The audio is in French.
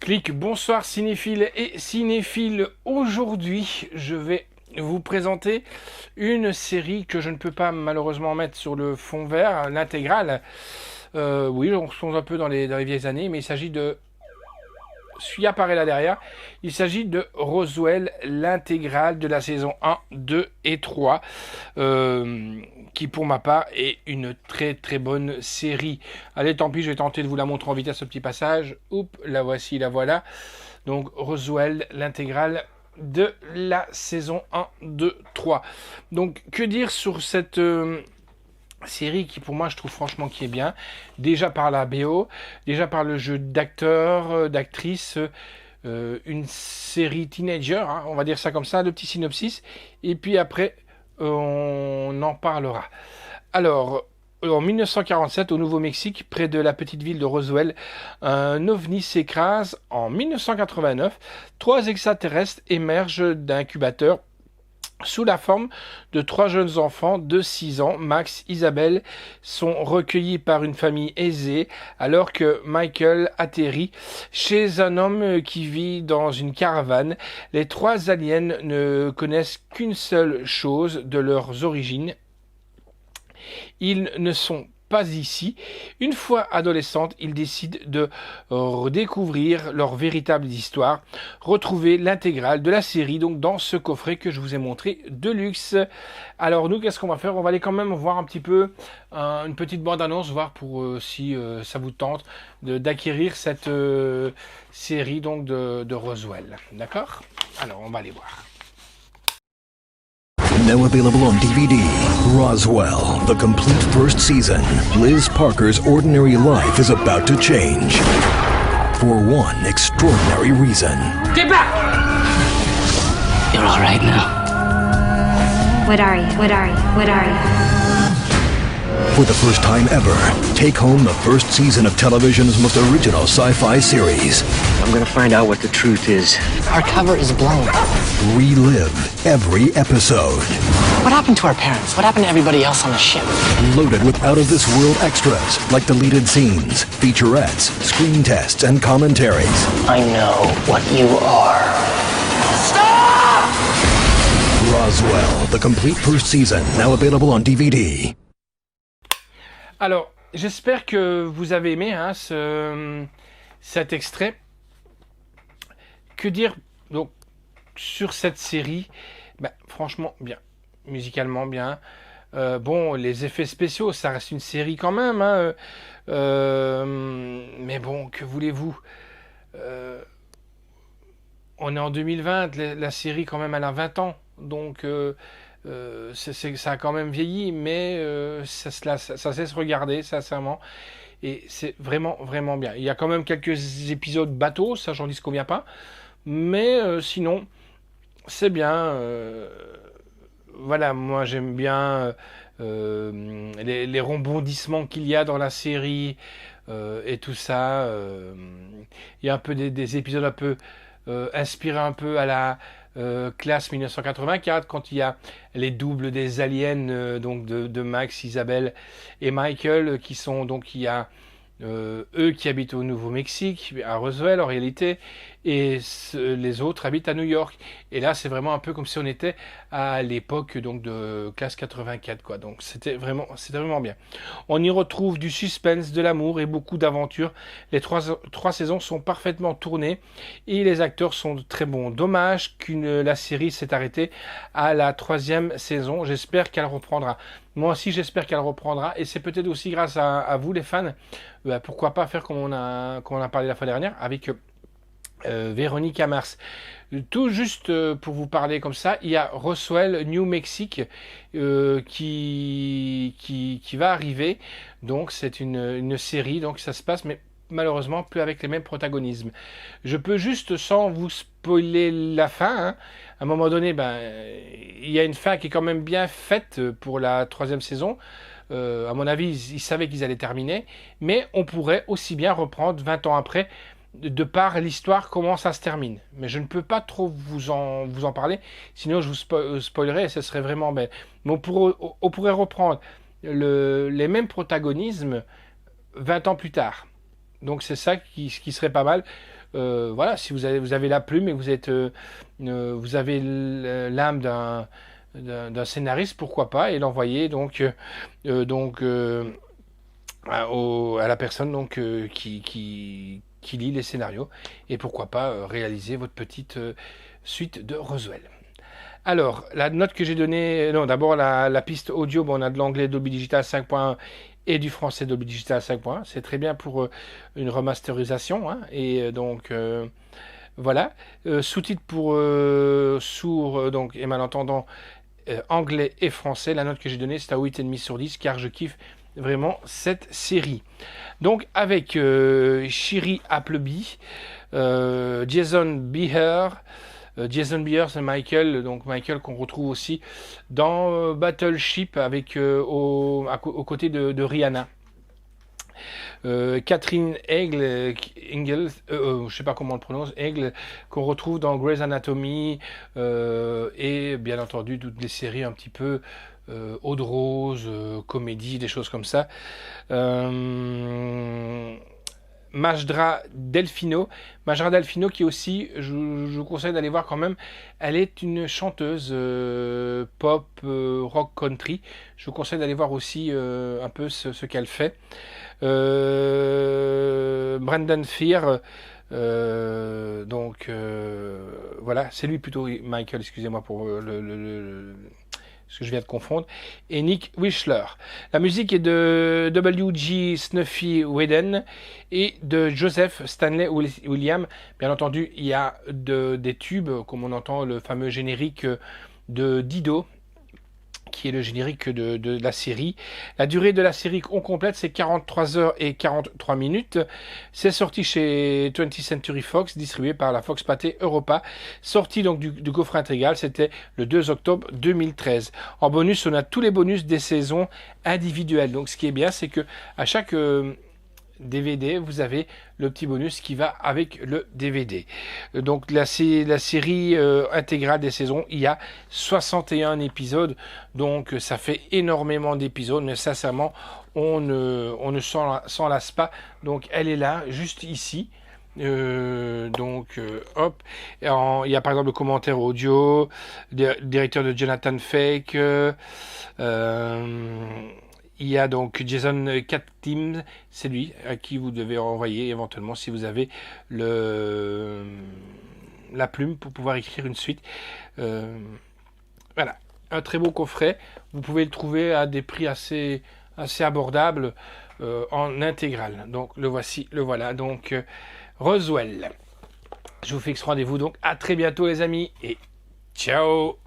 Clic, bonsoir cinéphiles et cinéphiles. Aujourd'hui, je vais vous présenter une série que je ne peux pas malheureusement mettre sur le fond vert, l'intégrale. Oui, on retombe un peu dans les vieilles années, mais il s'agit de... Celui apparaît là derrière. Il s'agit de Roswell, l'intégrale de la saison 1, 2 et 3, qui pour ma part est une très très bonne série. Allez, tant pis, je vais tenter de vous la montrer en vitesse ce petit passage. Oups, la voici, la voilà. Donc Roswell, l'intégrale de la saison 1, 2, 3. Donc que dire sur cette... série qui pour moi je trouve franchement qui est bien, déjà par la BO, déjà par le jeu d'acteurs, d'actrices, une série teenager, hein, on va dire ça comme ça, le petit synopsis, et puis après on en parlera. Alors, en 1947, au Nouveau-Mexique, près de la petite ville de Roswell, un ovni s'écrase. En 1989, 3 extraterrestres émergent d'incubateurs sous la forme de 3 jeunes enfants de 6 ans. Max, Isabelle sont recueillis par une famille aisée alors que Michael atterrit chez un homme qui vit dans une caravane. Les 3 aliens ne connaissent qu'une seule chose de leurs origines. Ils ne sont pas ici. Une fois adolescentes, ils décident de redécouvrir leur véritable histoire, retrouver l'intégrale de la série donc dans ce coffret que je vous ai montré de luxe. Alors nous, qu'est-ce qu'on va faire? On va aller quand même voir un petit peu une petite bande-annonce, voir pour si ça vous tente d'acquérir cette série donc de Roswell. D'accord? Alors on va aller voir. Now available on DVD, Roswell, the complete first season. Liz Parker's ordinary life is about to change. For one extraordinary reason. Get back! You're all right now. What are you? What are you? What are you? For the first time ever, take home the first season of television's most original sci-fi series. I'm gonna find out what the truth is. Our cover is blown. Relive every episode. What happened to our parents? What happened to everybody else on the ship? Loaded with out-of-this-world extras like deleted scenes, featurettes, screen tests, and commentaries. I know what you are. Stop! Roswell, the complete first season, now available on DVD. Alors, j'espère que vous avez aimé hein, cet extrait. Que dire donc sur cette série? Franchement, bien. Musicalement, bien. Bon, les effets spéciaux, ça reste une série quand même. Hein, mais bon, que voulez-vous? On est en 2020, la série quand même elle a 20 ans. Donc... ça a quand même vieilli, mais ça sait se regarder, sincèrement. Et c'est vraiment, vraiment bien. Il y a quand même quelques épisodes bateau, ça j'en dis qu'on vient pas. Mais sinon, c'est bien. Voilà, moi j'aime bien les rebondissements qu'il y a dans la série et tout ça. Il y a un peu des épisodes un peu inspirés un peu à la... classe 1984 quand il y a les doubles des aliens donc de Max, Isabelle et Michael qui sont donc il y a eux qui habitent au Nouveau-Mexique à Roswell en réalité et les autres habitent à New York et là c'est vraiment un peu comme si on était à l'époque donc de classe 84 quoi, donc c'était vraiment bien. On y retrouve du suspense, de l'amour et beaucoup d'aventures. Les trois saisons sont parfaitement tournées et les acteurs sont très bons. Dommage la série s'est arrêtée à la 3e saison. J'espère qu'elle reprendra. Moi aussi j'espère qu'elle reprendra et c'est peut-être aussi grâce à vous les fans. Pourquoi pas faire comme on a parlé la fois dernière avec Véronique Mars. Tout juste pour vous parler comme ça, il y a Roswell, New Mexico qui va arriver. Donc c'est une série, donc ça se passe, mais malheureusement plus avec les mêmes protagonismes. Je peux juste, sans vous spoiler la fin, hein, à un moment donné, il y a une fin qui est quand même bien faite pour la 3e saison. À mon avis, ils savaient qu'ils allaient terminer, mais on pourrait aussi bien reprendre 20 ans après, de par l'histoire, comment ça se termine. Mais je ne peux pas trop vous en parler, sinon je vous spoilerai et ce serait vraiment bête. Mais on pourrait reprendre les mêmes protagonismes 20 ans plus tard. Donc c'est ça qui serait pas mal. voilà, si vous avez la plume et vous avez l'âme d'un scénariste, pourquoi pas, et l'envoyer à la personne qui lit les scénarios, et pourquoi pas réaliser votre petite suite de Roswell. Alors, la note que j'ai donnée, non, d'abord la piste audio, on a de l'anglais Dolby Digital 5.1 et du français Dolby Digital 5.1, c'est très bien pour une remasterisation, hein, et voilà. Sous-titres pour sourds et malentendants, anglais et français. La note que j'ai donnée, c'est à 8,5 sur 10, car je kiffe vraiment cette série. Donc avec Shiri Appleby, Jason Beer, c'est Michael, donc Michael qu'on retrouve aussi dans Battleship aux côtés de Rihanna. Catherine Engel, je sais pas comment on le prononce, Engel, qu'on retrouve dans Grey's Anatomy, et bien entendu toutes les séries un petit peu eau de rose, comédie, des choses comme ça. Majda Delfino qui aussi, je vous conseille d'aller voir quand même, elle est une chanteuse pop, rock, country. Je vous conseille d'aller voir aussi un peu ce qu'elle fait. Brendan Fear, voilà, c'est lui plutôt, Michael, excusez-moi pour ce que je viens de confondre, et Nick Wishler. La musique est de W.G. Snuffy Whedon et de Joseph Stanley Williams. Bien entendu, il y a des tubes, comme on entend le fameux générique de Dido, qui est le générique de la série. La durée de la série complète, c'est 43 heures et 43 minutes. C'est sorti chez 20th Century Fox, distribué par la Fox Pathé Europa. Sorti donc du coffret intégral, c'était le 2 octobre 2013. En bonus, on a tous les bonus des saisons individuelles. Donc ce qui est bien, c'est que à chaque DVD, vous avez le petit bonus qui va avec le DVD. Donc la série intégrale des saisons, il y a 61 épisodes, donc ça fait énormément d'épisodes, mais sincèrement, on ne s'en lasse pas. Donc elle est là, juste ici. Hop, il y a par exemple le commentaire audio, directeur de Jonathan Fake, il y a donc Jason Katim, c'est lui à qui vous devez envoyer éventuellement si vous avez la plume pour pouvoir écrire une suite. Voilà, un très beau coffret. Vous pouvez le trouver à des prix assez abordables en intégrale. Donc le voilà. Donc Roswell. Je vous fixe rendez-vous donc à très bientôt les amis et ciao.